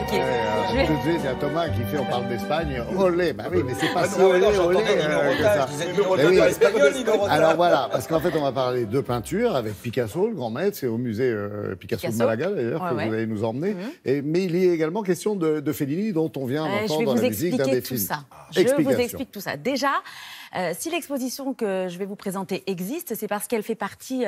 expliquer. Tout de suite, il y a Thomas qui fait, on parle d'Espagne, olé. Bah oui, mais c'est pas si olé que ça. Alors voilà, parce qu'en fait, on va parler de peinture avec Picasso, le grand maître. C'est au musée Picasso de Malaga, d'ailleurs, que vous allez nous emmener. Mais il y a également question de Fellini, dont on vient d'entendre la musique d'un des films. Je vous explique tout ça. Déjà, si l'exposition que je vais vous présenter existe, c'est parce qu'elle fait partie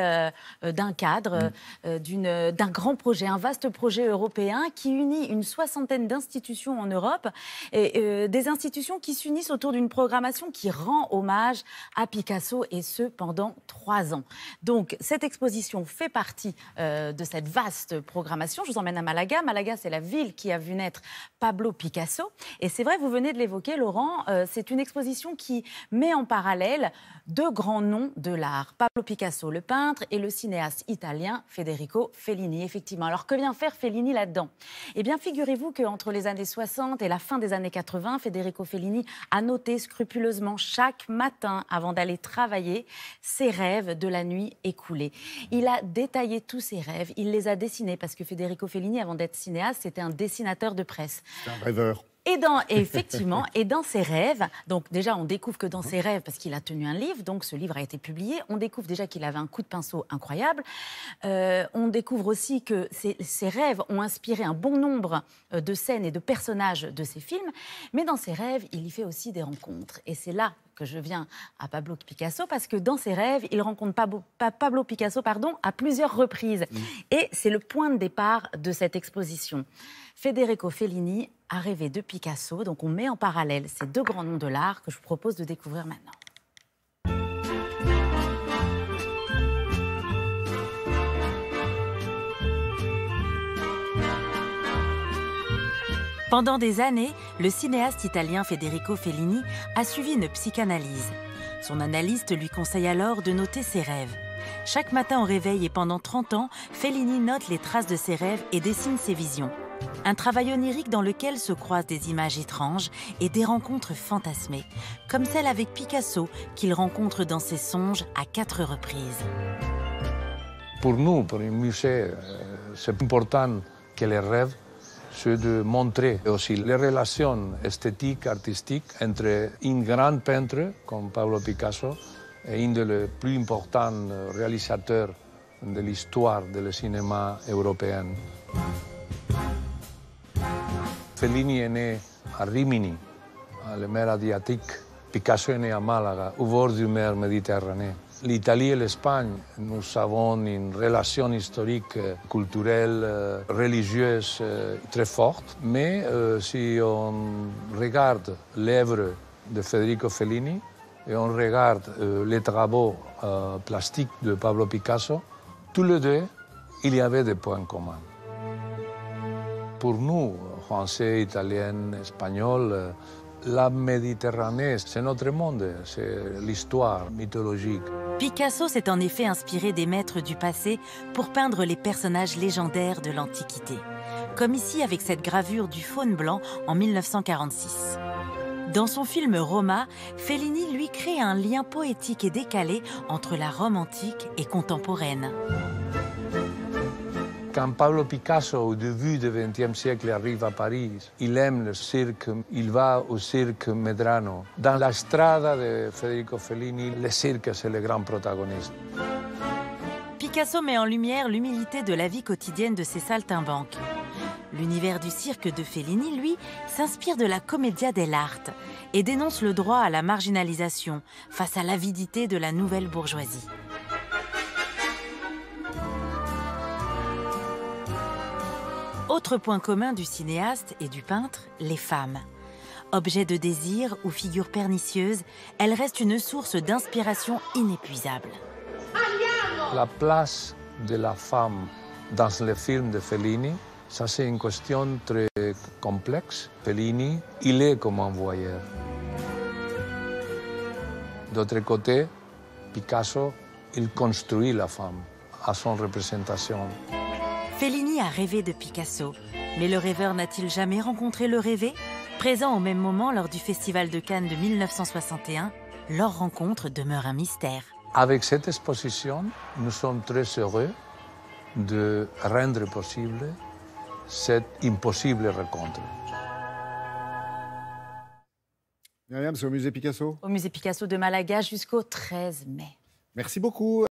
d'un cadre, d'un grand projet, un vaste projet européen qui unit une soixantaine d'institutions en Europe, et des institutions qui s'unissent autour d'une programmation qui rend hommage à Picasso, et ce pendant 3 ans. Donc cette exposition fait partie de cette vaste programmation. Je vous emmène à Malaga. Malaga, c'est la ville qui a vu naître Pablo Picasso. Et c'est vrai, vous venez de l'évoquer, Laurent, c'est une exposition qui met en parallèle 2 grands noms de l'art. Pablo Picasso, le peintre, et le cinéaste italien Federico Fellini, effectivement. Alors, que vient faire Fellini là-dedans? Eh bien, figurez-vous qu'entre les années 60 et la fin des années 80, Federico Fellini a noté scrupuleusement chaque matin, avant d'aller travailler, ses rêves de la nuit écoulée. Il a détaillé tous ses rêves, il les a dessinés, parce que Federico Fellini, avant d'être cinéaste, c'était un dessinateur de presse. C'est un rêveur. Effectivement, et dans ses rêves, donc déjà on découvre que dans ses rêves, parce qu'il a tenu un livre, donc ce livre a été publié, on découvre déjà qu'il avait un coup de pinceau incroyable, on découvre aussi que ses rêves ont inspiré un bon nombre de scènes et de personnages de ses films, mais dans ses rêves, il y fait aussi des rencontres, et c'est là que je viens à Pablo Picasso, parce que dans ses rêves, il rencontre Pablo Picasso à plusieurs reprises, et c'est le point de départ de cette exposition. Federico Fellini a rêvé de Picasso, donc on met en parallèle ces 2 grands noms de l'art que je vous propose de découvrir maintenant. Pendant des années, le cinéaste italien Federico Fellini a suivi une psychanalyse. Son analyste lui conseille alors de noter ses rêves. Chaque matin au réveil et pendant 30 ans, Fellini note les traces de ses rêves et dessine ses visions. Un travail onirique dans lequel se croisent des images étranges et des rencontres fantasmées, comme celle avec Picasso qu'il rencontre dans ses songes à 4 reprises. Pour nous, pour un musée, c'est important que les rêves, c'est de montrer aussi les relations esthétiques, artistiques entre un grand peintre comme Pablo Picasso et un des plus importants réalisateurs de l'histoire du cinéma européen. Fellini est né à Rimini, à la mer Adriatique. Picasso est né à Malaga, au bord de la mer Méditerranée. L'Italie et l'Espagne, nous avons une relation historique, culturelle, religieuse très forte. Mais si on regarde l'œuvre de Federico Fellini et on regarde les travaux plastiques de Pablo Picasso, tous les deux, il y avait des points communs. Pour nous, Français, Italiens, Espagnols, la Méditerranée, c'est notre monde, c'est l'histoire mythologique. Picasso s'est en effet inspiré des maîtres du passé pour peindre les personnages légendaires de l'Antiquité, comme ici avec cette gravure du Faune blanc en 1946. Dans son film Roma, Fellini lui crée un lien poétique et décalé entre la Rome antique et contemporaine. Quand Pablo Picasso, au début du XXe siècle, arrive à Paris, il aime le cirque, il va au cirque Medrano. Dans la strada de Federico Fellini, le cirque, c'est le grand protagoniste. Picasso met en lumière l'humilité de la vie quotidienne de ses saltimbanques. L'univers du cirque de Fellini, lui, s'inspire de la commedia dell'arte et dénonce le droit à la marginalisation face à l'avidité de la nouvelle bourgeoisie. Autre point commun du cinéaste et du peintre, les femmes. Objet de désir ou figure pernicieuse, elles restent une source d'inspiration inépuisable. La place de la femme dans les films de Fellini, ça c'est une question très complexe. Fellini, il est comme un voyeur. D'autre côté, Picasso, il construit la femme à son représentation. Fellini a rêvé de Picasso, mais le rêveur n'a-t-il jamais rencontré le rêvé? Présent au même moment lors du Festival de Cannes de 1961, leur rencontre demeure un mystère. Avec cette exposition, nous sommes très heureux de rendre possible cette impossible rencontre. Myriam, c'est au musée Picasso? Au musée Picasso de Malaga jusqu'au 13 mai. Merci beaucoup.